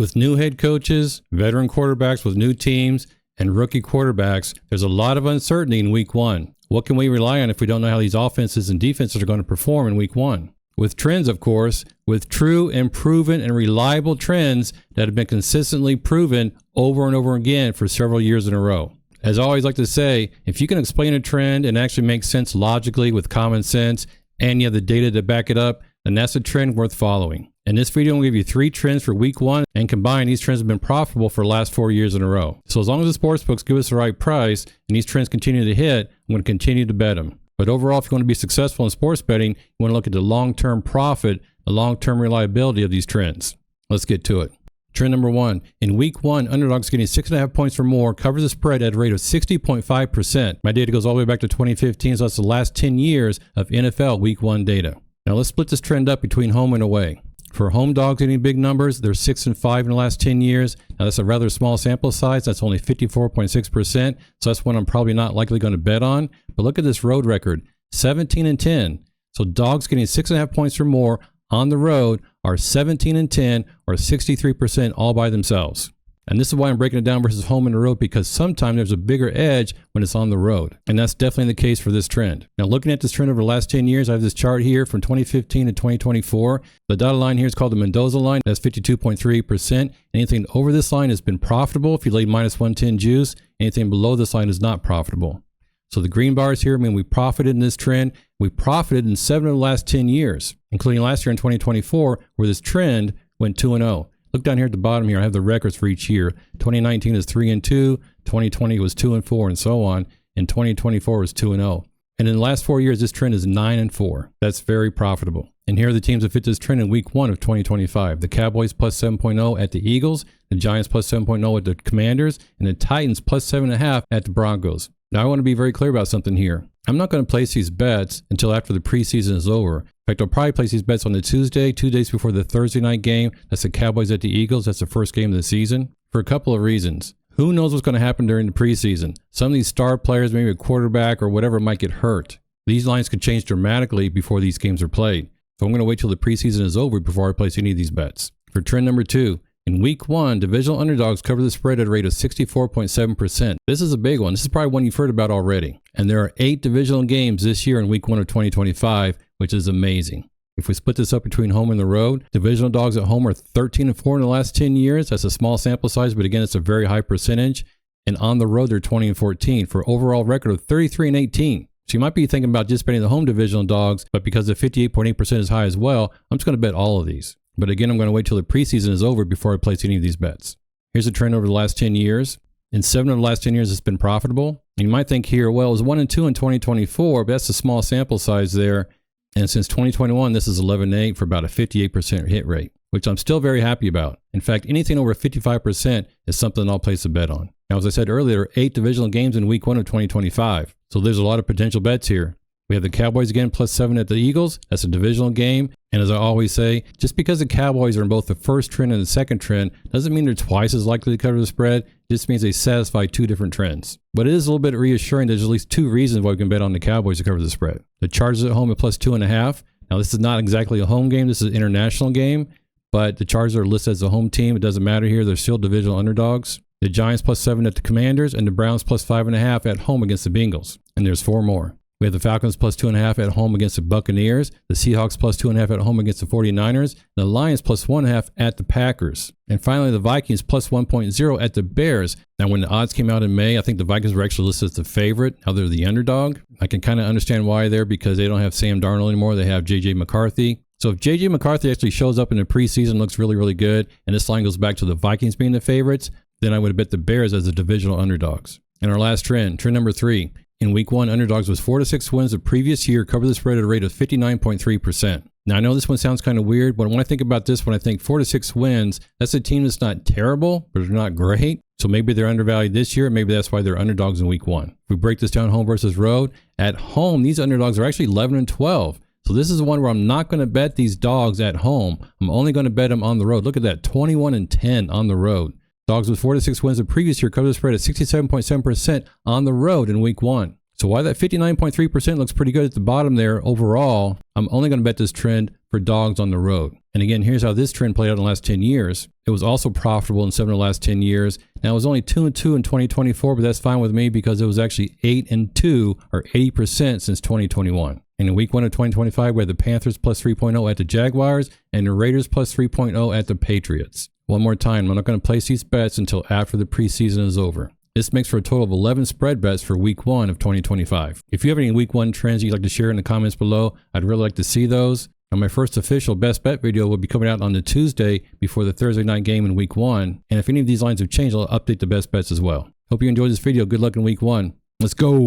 With new head coaches, veteran quarterbacks with new teams, and rookie quarterbacks, there's a lot of uncertainty in week one. What can we rely on if we don't know how these offenses and defenses are going to perform in week one? With trends, of course, with true and proven and reliable trends that have been consistently proven over and over again for several years in a row. As I always like to say, if you can explain a trend and actually make sense logically with common sense, and you have the data to back it up, then that's a trend worth following. In this video, I'm going to give you 3 trends for week 1, and combined, these trends have been profitable for the last 4 years in a row. So as long as the sportsbooks give us the right price, and these trends continue to hit, I'm going to continue to bet them. But overall, if you want to be successful in sports betting, you want to look at the long-term profit, the long-term reliability of these trends. Let's get to it. Trend number 1. In week 1, underdogs getting 6.5 points or more covers the spread at a rate of 60.5%. My data goes all the way back to 2015, so that's the last 10 years of NFL week 1 data. Now let's split this trend up between home and away. For home dogs getting big numbers, they're 6 and 5 in the last 10 years. Now that's a rather small sample size. That's only 54.6%. So that's one I'm probably not likely going to bet on. But look at this road record, 17 and 10. So dogs getting 6.5 points or more on the road are 17 and 10 or 63% all by themselves. And this is why I'm breaking it down versus home and the road, because sometimes there's a bigger edge when it's on the road. And that's definitely the case for this trend. Now, looking at this trend over the last 10 years, I have this chart here from 2015 to 2024. The dotted line here is called the Mendoza line. That's 52.38%. Anything over this line has been profitable. If you lay minus 110 juice, anything below this line is not profitable. So the green bars here mean we profited in this trend. We profited in 7 of the last 10 years, including last year in 2024, where this trend went 2-0. Look down here at the bottom here. I have the records for each year. 2019 is 3-2, 2020 was 2-4, and so on. And 2024 was 2-0. And in the last 4 years, this trend is 9-4. That's very profitable. And here are the teams that fit this trend in week 1 of 2025. The Cowboys plus 7.0 at the Eagles, the Giants plus 7.0 at the Commanders, and the Titans plus 7.5 at the Broncos. Now, I want to be very clear about something here. I'm not going to place these bets until after the preseason is over. In fact, I'll probably place these bets on the Tuesday, 2 days before the Thursday night game. That's the Cowboys at the Eagles. That's the first game of the season. For a couple of reasons. Who knows what's going to happen during the preseason? Some of these star players, maybe a quarterback or whatever, might get hurt. These lines could change dramatically before these games are played. So I'm going to wait till the preseason is over before I place any of these bets. For trend number 2. In week 1, divisional underdogs cover the spread at a rate of 64.7%. This is a big one. This is probably one you've heard about already. And there are 8 divisional games this year in week 1 of 2025, which is amazing. If we split this up between home and the road, divisional dogs at home are 13 and 4 in the last 10 years. That's a small sample size, but again, it's a very high percentage. And on the road, they're 20 and 14 for overall record of 33 and 18. So you might be thinking about just betting the home divisional dogs, but because the 58.8% is high as well, I'm just going to bet all of these. But again, I'm going to wait till the preseason is over before I place any of these bets. Here's a trend over the last 10 years. In 7 of the last 10 years, it's been profitable. And you might think here, well, it was 1 and 2 in 2024, but that's a small sample size there. And since 2021, this is 11 and 8 for about a 58% hit rate, which I'm still very happy about. In fact, anything over 55% is something I'll place a bet on. Now, as I said earlier, there are 8 divisional games in week 1 of 2025. So there's a lot of potential bets here. We have the Cowboys again, plus 7 at the Eagles. That's a divisional game. And as I always say, just because the Cowboys are in both the first trend and the second trend doesn't mean they're twice as likely to cover the spread. It just means they satisfy 2 different trends. But it is a little bit reassuring that there's at least 2 reasons why we can bet on the Cowboys to cover the spread. The Chargers at home at plus 2.5. Now, this is not exactly a home game. This is an international game. But the Chargers are listed as a home team. It doesn't matter here. They're still divisional underdogs. The Giants plus 7 at the Commanders, and the Browns plus 5.5 at home against the Bengals. And there's 4 more. We have the Falcons plus 2.5 at home against the Buccaneers, the Seahawks plus 2.5 at home against the 49ers, the Lions plus 1.5 at the Packers. And finally, the Vikings plus 1.0 at the Bears. Now, when the odds came out in May, I think the Vikings were actually listed as the favorite. Now they're the underdog. I can kind of understand why there, because they don't have Sam Darnold anymore. They have J.J. McCarthy. So if J.J. McCarthy actually shows up in the preseason, looks really, really good, and this line goes back to the Vikings being the favorites, then I would bet the Bears as the divisional underdogs. And our last trend number 3. In week 1, underdogs with 4 to 6 wins the previous year cover the spread at a rate of 59.3%. Now, I know this one sounds kind of weird, but when I think about this, when I think 4 to 6 wins, that's a team that's not terrible, but they're not great. So maybe they're undervalued this year. Maybe that's why they're underdogs in week 1. If we break this down home versus road, at home, these underdogs are actually 11 and 12. So this is one where I'm not going to bet these dogs at home. I'm only going to bet them on the road. Look at that, 21 and 10 on the road. Dogs with 4 to 6 wins the previous year cover the spread at 67.7% on the road in week 1. So while that 59.3% looks pretty good at the bottom there overall, I'm only going to bet this trend for dogs on the road. And again, here's how this trend played out in the last 10 years. It was also profitable in 7 of the last 10 years. Now it was only 2-2 in 2024, but that's fine with me because it was actually 8-2 or 80% since 2021. And in week 1 of 2025, we had the Panthers plus 3.0 at the Jaguars and the Raiders plus 3.0 at the Patriots. One more time, I'm not going to place these bets until after the preseason is over. This makes for a total of 11 spread bets for week 1 of 2025. If you have any week 1 trends you'd like to share in the comments below, I'd really like to see those. And my first official best bet video will be coming out on the Tuesday before the Thursday night game in week 1. And if any of these lines have changed, I'll update the best bets as well. Hope you enjoyed this video. Good luck in week 1. Let's go.